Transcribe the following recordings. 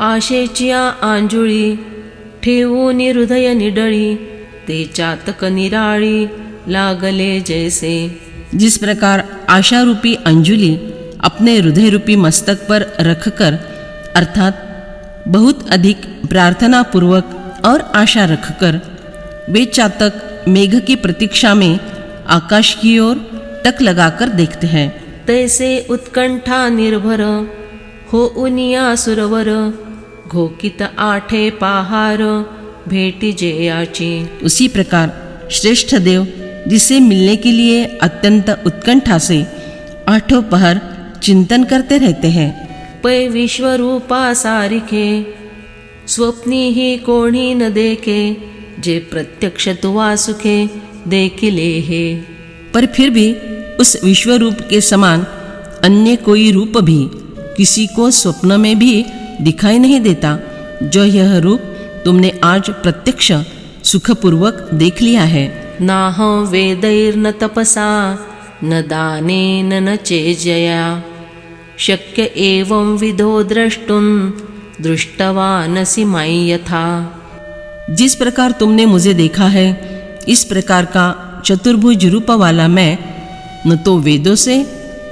आशेची आंजुळी ठेवून हृदय निडळी, ते चातक निराळी लागले जैसे। जिस प्रकार आशा रूपी अंजुली अपने हृदय रूपी मस्तक पर रखकर, अर्थात बहुत अधिक प्रार्थना पूर्वक और आशा रखकर वे चातक मेघ की प्रतीक्षा में आकाश की ओर टक लगाकर देखते हैं, तैसे उत्कंठा निर्भर हो उनिया सुरवर, घोकित आठे पहार भेटी जेयाची। उसी प्रकार श्रेष्ठ देव जिसे मिलने के लिए अत्यंत उत्कंठा से आठों पहर चिंतन करते रहते हैं। पै विश्वरूपा सारिखे स्वप्नी ही कोणी न देखे, जे प्रत्यक्ष तुवा सुखे देखिले हे। पर फिर भी उस विश्वरूप के समान अन्य कोई रूप भी किसी को स्वप्न में भी दिखाई नहीं देता, जो यह रूप तुमने आज प्रत्यक्ष सुखपूर्वक देख लिया है। नाह वेदैर्न तपसा न दानेन न चेजया, शक्य एवं विधो द्रष्टुं दृष्टवानसि मयि यथा। जिस प्रकार तुमने मुझे देखा है, इस प्रकार का चतुर्भुज रूप वाला मैं न तो वेदों से,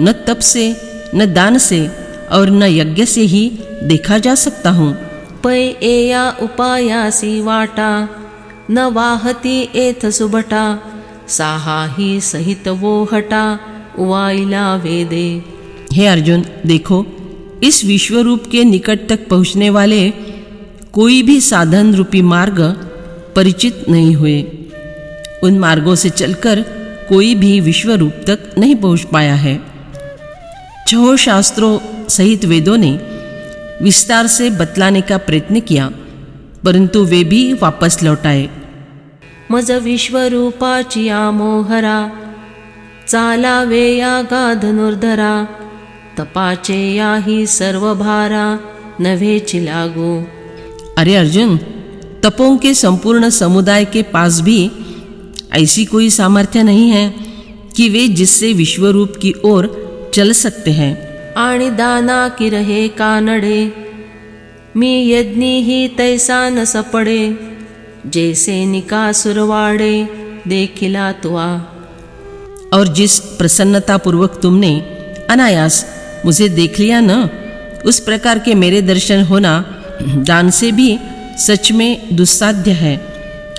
न तप से, न दान से और न यज्ञ से ही देखा जा सकता हूँ। पै एया उपायासी वाटा न वाहती एथ सुबटा, साहा ही सहित वो हटा उवाइला वेदे। हे अर्जुन, देखो इस विश्वरूप के निकट तक पहुँचने वाले कोई भी साधन रूपी मार्ग परिचित नहीं हुए। उन मार्गों से चलकर कोई भी विश्वरूप तक नहीं पहुँच पाया है। छह शास्त्रों सहित वेदों ने विस्तार से बतलाने का प्रयत्न किया, परंतु वे भी वापस लौट आए। मज विश्वरूपाची मोहरा, चालावे या गा धनुर्धरा, तपाचे या ही सर्व भारा नभेची लागू। अरे अर्जुन, तपों के संपूर्ण समुदाय के पास भी ऐसी कोई सामर्थ्य नहीं है कि वे जिससे विश्वरूप की ओर चल सकते हैं। आणि दाना की रहे कानडे, मी यज्ञी ही तैसा न सपडे, जैसे निकासुर वाडे देखिला तुआ। और जिस प्रसन्नता पूर्वक तुमने अनायास मुझे देख लिया न, उस प्रकार के मेरे दर्शन होना दान से भी सच में दुस्साध्य है,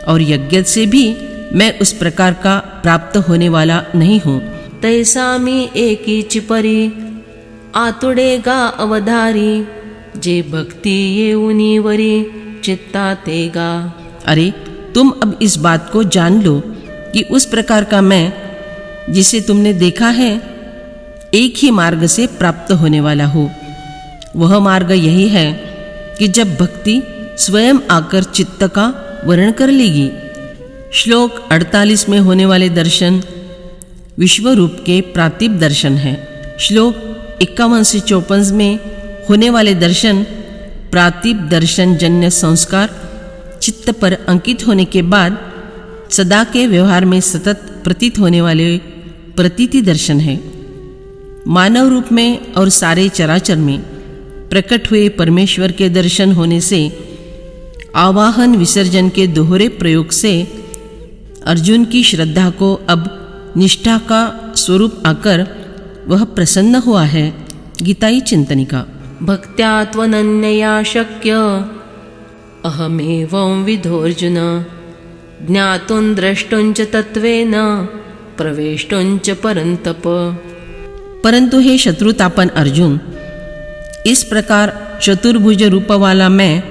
और यज्ञ से भी मैं उस प्रकार का प्राप्त होने वाला नहीं हूँ। तैसा मी एकी चिपरी, आतुडेगा अवधारी, जे भक्ति ये उनीवरी चित्ता तेगा। अरे तुम अब इस बात को जान लो कि उस प्रकार का मैं जिसे तुमने देखा है एक ही मार्ग से प्राप्त होने वाला हो। वह मार्ग यही है कि जब भक्ति स्वयं आकर चित्त का वर्ण कर लेगी। श्लोक 48 में होने वाले दर्शन विश्वरूप के प्रातिभ दर्शन है। श्लोक 51 से 54 में होने वाले दर्शन प्रातिभ दर्शन जन्य संस्कार चित्त पर अंकित होने के बाद सदा के व्यवहार में सतत प्रतीत होने वाले प्रतीति दर्शन है। मानव रूप में और सारे चराचर में प्रकट हुए परमेश्वर के दर्शन होने से आवाहन विसर्जन के दोहरे प्रयोग से अर्जुन की श्रद्धा को अब निष्ठा का स्वरूप आकर वह प्रसन्न हुआ है। गीताई चिंतनिका। भक्त्या त्वनन्यया शक्य अहमेवं विधोर्जुन, ज्ञातुं द्रष्टुंच तत्वेन प्रवेष्टुंच परंतप। परंतु हे शत्रुतापन अर्जुन, इस प्रकार चतुर्भुज रूप वाला मैं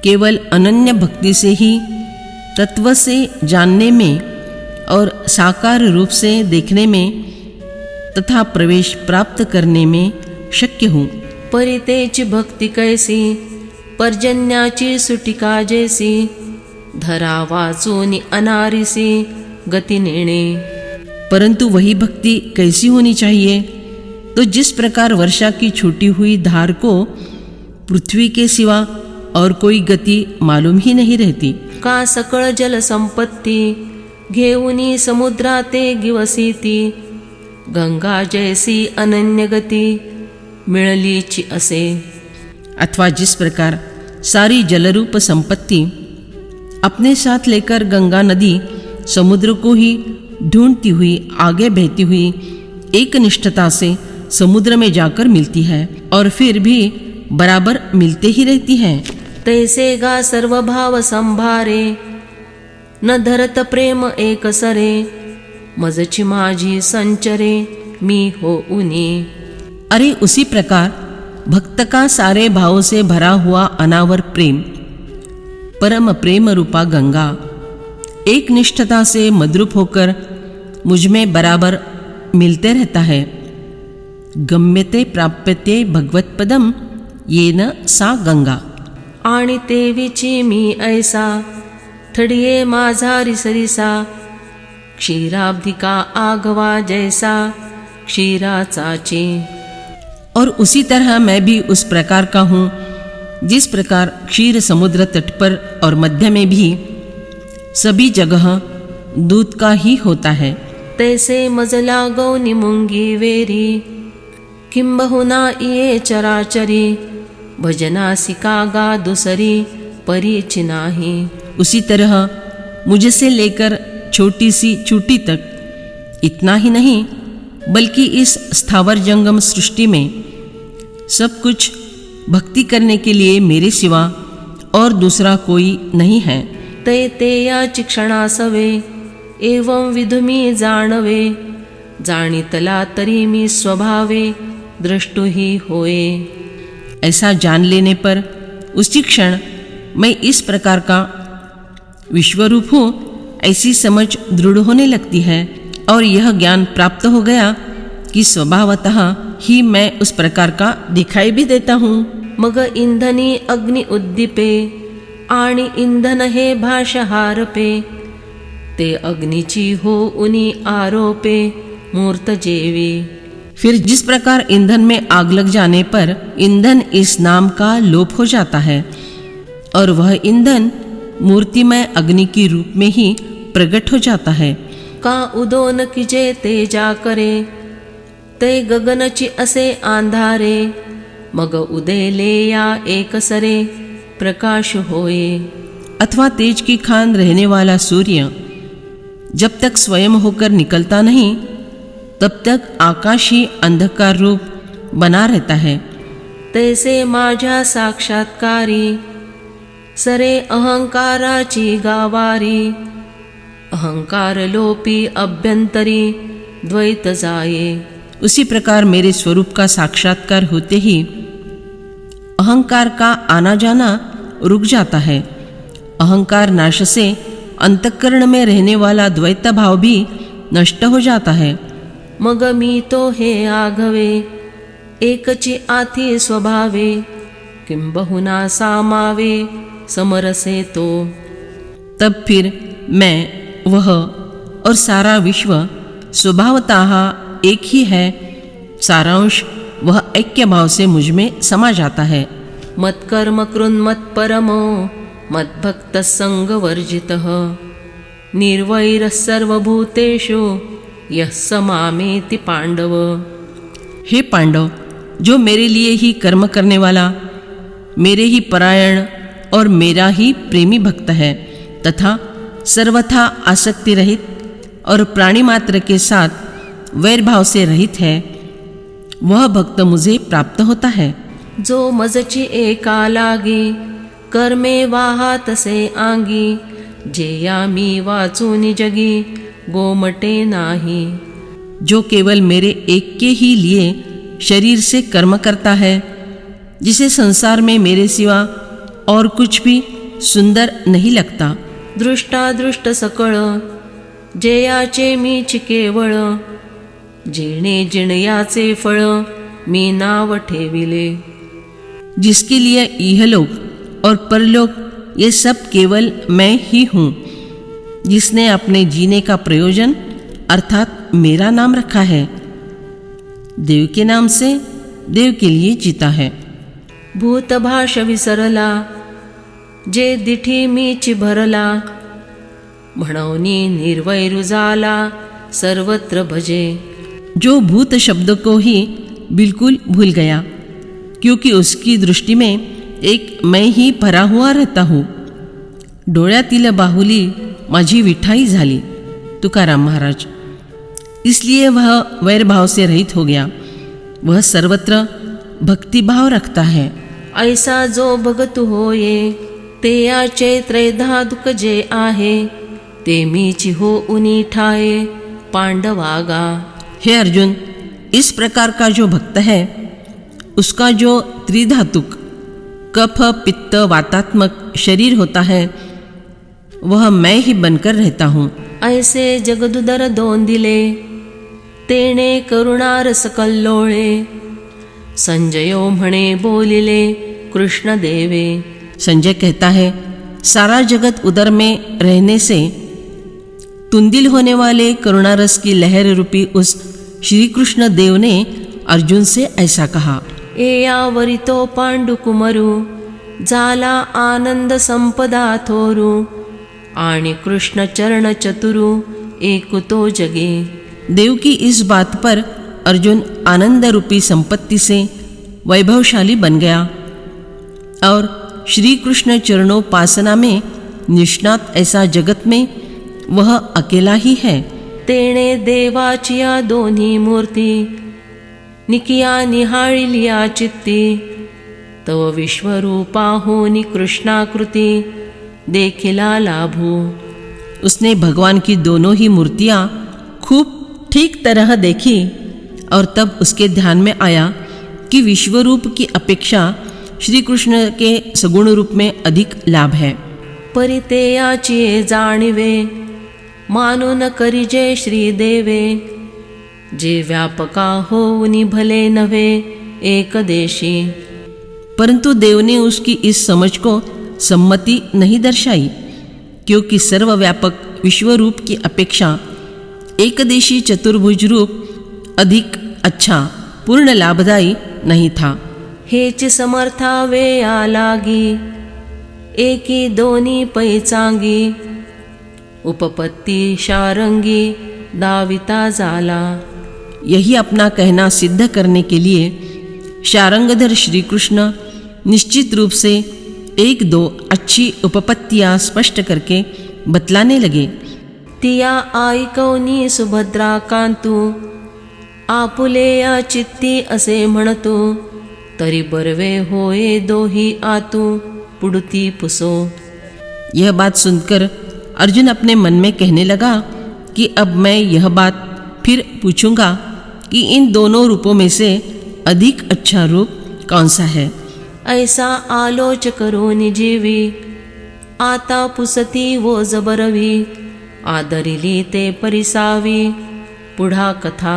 केवल अनन्य भक्ति से ही तत्व से जानने में और साकार रूप से देखने में तथा प्रवेश प्राप्त करने में शक्य हूँ। परितेची भक्ति कैसी, पर्जन्याची सुटिका जैसी, धरा वाचूनी अनारिसी गति नेणे। परंतु वही भक्ति कैसी होनी चाहिए, तो जिस प्रकार वर्षा की छूटी हुई धार को पृथ्वी के सिवा और कोई गति मालूम ही नहीं रहती। का सकळ जल संपत्ती घेऊनी समुद्राते गिवसीती, गंगा जैसी अनन्य गती मिळलीची असे। अथवा जिस प्रकार सारी जलरूप संपत्ति अपने साथ लेकर गंगा नदी समुद्र को ही ढूंढती हुई आगे बहती हुई एक निष्ठता से समुद्र में जाकर मिलती है और फिर भी बराबर मिलते ही रहती है, तैसे गा सर्व भाव संभारे, न धरत प्रेम एक सरे, मजची माझी संचरे, मी हो उनी। अरे उसी प्रकार भक्त का सारे भावों से भरा हुआ अनावर प्रेम, परम प्रेम रूपा गंगा एक निष्ठता से मद्रूप होकर मुझ में बराबर मिलते रहता है। गम्यते प्राप्यते भगवत्पदम येन सा गंगा। आणि तेवीची मी ऐसा, थडिये माझा रिसरिसा, क्षीराब्धिका आगवा जैसा, क्षीराचाची। और उसी तरह मैं भी उस प्रकार का हूँ जिस प्रकार क्षीर समुद्र तट पर और मध्य में भी सभी जगह दूध का ही होता है। तैसे मजला गौनी मुंगी वेरी, किंबहुना इये चराचरी, भजनासिका गा दुसरी, परिचि नाही। उसी तरह मुझसे लेकर छोटी सी चूटी तक इतना ही नहीं बल्कि इस स्थावर जंगम सृष्टि में सब कुछ भक्ति करने के लिए मेरे सिवा और दूसरा कोई नहीं है। तै ते याची क्षणासवे, एवं विधुमी जाणवे, जाणितला तरी मी स्वभावे, द्रष्टु ही होए। ऐसा जान लेने पर उसी क्षण मैं इस प्रकार का विश्वरूप हूँ ऐसी समझ दृढ़ होने लगती है और यह ज्ञान प्राप्त हो गया कि स्वभावतः ही मैं उस प्रकार का दिखाई भी देता हूँ। मग इंधनी अग्नि उद्दीपे, आणि इंधन हे भाषहारपे, ते अग्निची हो उनी आरोपे, मूर्त जेवी। फिर जिस प्रकार ईंधन में आग लग जाने पर ईंधन इस नाम का लोप हो जाता है और वह ईंधन मूर्तिमय अग्नि के रूप में ही प्रकट हो जाता है। का उदोन किजे तेजा करे, ते गगनची असे आंधारे, मग उदेले या एक सरे, प्रकाश होए। अथवा तेज की खान रहने वाला सूर्य जब तक स्वयं होकर निकलता नहीं तब तक आकाश ही अंधकार रूप बना रहता है। तैसे माझ्या साक्षात्कारी, सरे अहंकाराची गावारी, अहंकार लोपी अभ्यंतरी, द्वैत जाये। उसी प्रकार मेरे स्वरूप का साक्षात्कार होते ही अहंकार का आना जाना रुक जाता है। अहंकार नाश से अंतःकरण में रहने वाला द्वैत भाव भी नष्ट हो जाता है। मग मी तो हे आघवे, एकची आथी स्वभावे, किंबहुना सामावे, समरसे तो। तब फिर मैं वह और सारा विश्व स्वभावतः एक ही है। सारांश वह ऐक्य भाव से मुझ में समा जाता है। मत्कर्म कृन्मत् परमो, मद्भक्त संग वर्जितः, निर्वैरः सर्वभूतेषु, यः समामेति पांडव। हे पांडव, जो मेरे लिए ही कर्म करने वाला, मेरे ही परायण और मेरा ही प्रेमी भक्त है तथा सर्वथा आसक्ति रहित और प्राणी मात्र के साथ वैर भाव से रहित है, वह भक्त मुझे प्राप्त होता है। जो मजची एका लागी, कर्मे वाहात से आंगी, जे यामी वाचूनी जगी, गोमटे नाही। जो केवल मेरे एक के ही लिए शरीर से कर्म करता है, जिसे संसार में मेरे सिवा और कुछ भी सुंदर नहीं लगता। दृष्टा दृष्ट सकळ, जे याचे मीच केवळ, जिणे जिणयाचे फळ, मी नाव ठेविले। जिसके लिए इहलोक और परलोक ये सब केवल मैं ही हूँ, जिसने अपने जीने का प्रयोजन अर्थात मेरा नाम रखा है। देव के नाम से देव के लिए जीता है। भूतभाष विसरला, जे दिठी मीच भरला, म्हणवनी निर्वैरु जाला, सर्वत्र भजे। जो भूत शब्द को ही बिल्कुल भूल गया क्योंकि उसकी दृष्टि में एक मैं ही भरा हुआ रहता हूँ. डोळ्यातील बाहुली माझी विठाई झाली. तुकाराम महाराज. इसलिए वह वैरभाव से रहित हो गया. वह सर्वत्र भक्तिभाव रखता है. ऐसा जो भगतु होये ते याचे त्रैधा दुख जे आहे ते मीची हो उनी ठाये पांडवागा. हे अर्जुन, इस प्रकार का जो भक्त है उसका जो त्रिधातुक कफ पित्त वातात्मक शरीर होता है वह मैं ही बनकर रहता हूँ. ऐसे जगदुदर दोन दिले तेने करुणारस कल्लोळे संजयो म्हणे बोलिले कृष्ण देवे. संजय कहता है, सारा जगत उदर में रहने से तुंदिल होने वाले करुणारस की लहर रूपी उस श्री कृष्ण देव ने अर्जुन से ऐसा कहा. एयावरितो पांडुकुमरु झाला आनंद संपदा थोरू आणि कृष्ण चरण चतुरु एकुतो जगे. देव की इस बात पर अर्जुन आनंद रूपी संपत्ति से वैभवशाली बन गया और श्री कृष्ण चरणोपासना में निष्णात ऐसा जगत में वह अकेला ही है. तेणे देवाचिया दोन्ही मूर्ती निकिया निहाळिलिया चित्ती तव विश्वरूपा होनी कृष्णाकृती देखिला लाभू. उसने भगवान की दोनों ही मूर्तियाँ खूब ठीक तरह देखी और तब उसके ध्यान में आया कि विश्वरूप की अपेक्षा श्री कृष्ण के सगुण रूप में अधिक लाभ है. परितेयाची जाणिवे मानून करिजे श्रीदेवे जे व्यापका होऊनी भले नव्हे एकदेशी. परंतु देव ने उसकी इस समझ को सम्मति नहीं दर्शाई क्योंकि सर्वव्यापक विश्वरूप की अपेक्षा एकदेशी चतुर्भुज रूप अधिक अच्छा पूर्ण लाभदायी नहीं था. हेच समर्था वे आलागी एकी दोन्ही पैचांगी उपपत्ती शारंगी दाविता जाला. यही अपना कहना सिद्ध करने के लिए शारंगधर श्री कृष्ण निश्चित रूप से एक दो अच्छी उपपत्तियां स्पष्ट करके बतलाने लगे. तिया आईकवनी सुभद्रा कांतू आपुलेया चित्ती असे म्हणतो तरी बरवे होए दोही आतू पुडती पुसो. यह बात सुनकर अर्जुन अपने मन में कहने लगा कि अब मैं यह बात फिर पूछूंगा कि इन दोनों रूपों में से अधिक अच्छा रूप कौन सा है. ऐसा आलोच करो निजीवी आता पुसती वो जबरवी आदरिली ते परिसावी पुढा कथा.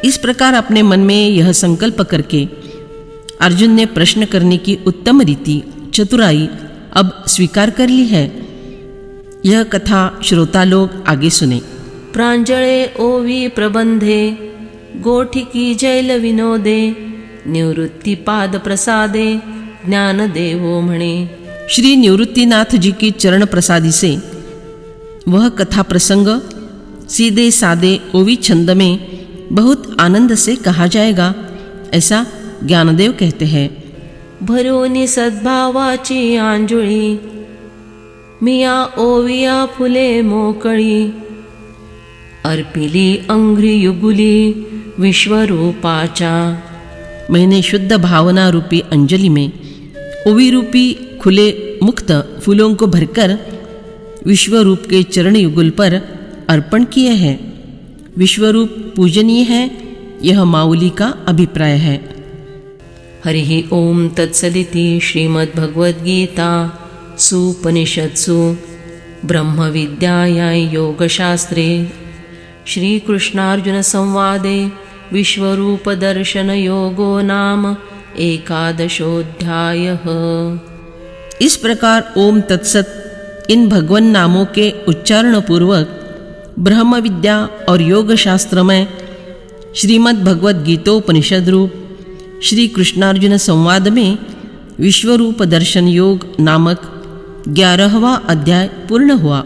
इस प्रकार अपने मन में यह संकल्प करके अर्जुन ने प्रश्न करने की उत्तम रीति चतुराई अब स्वीकार कर ली है. यह कथा श्रोता लोग आगे सुने. प्रांजळे ओवी प्रबंधे गोठिकी जैल विनोदे निवृत्ति पाद प्रसादे ज्ञानदेवो म्हणे. श्री निवृत्तिनाथ जी की चरण प्रसादी से वह कथा प्रसंग सीधे सादे ओवी छंद में बहुत आनंद से कहा जाएगा ऐसा ज्ञानदेव कहते हैं. भरोनी सद्भावाची आंजुळी मिया ओविया फुले मोकळी अर्पिली अंघ्री युगुली विश्वरूपाचा. मैंने शुद्ध भावना रूपी अंजलि में ओवी रूपी खुले मुक्त फूलों को भरकर विश्वरूप के चरण युगल पर अर्पण किए हैं. विश्वरूप पूजनीय है यह माऊली का अभिप्राय है. हरिः ओम तत्सदिति श्रीमद्भगवद्गीता सुपनिषत्सु ब्रह्मविद्यायां योगशास्त्रे श्रीकृष्णार्जुन संवादे विश्वरूपदर्शनयोगो नाम 11 इस प्रकार ओम तत्सत इन भगवान नामों के उच्चारण पूर्वक ब्रह्म विद्या और योग शास्त्र में श्रीमद् भगवद गीतोपनिषद रूप श्री कृष्णार्जुन संवाद में विश्वरूप दर्शन योग नामक 11वां अध्याय पूर्ण हुआ.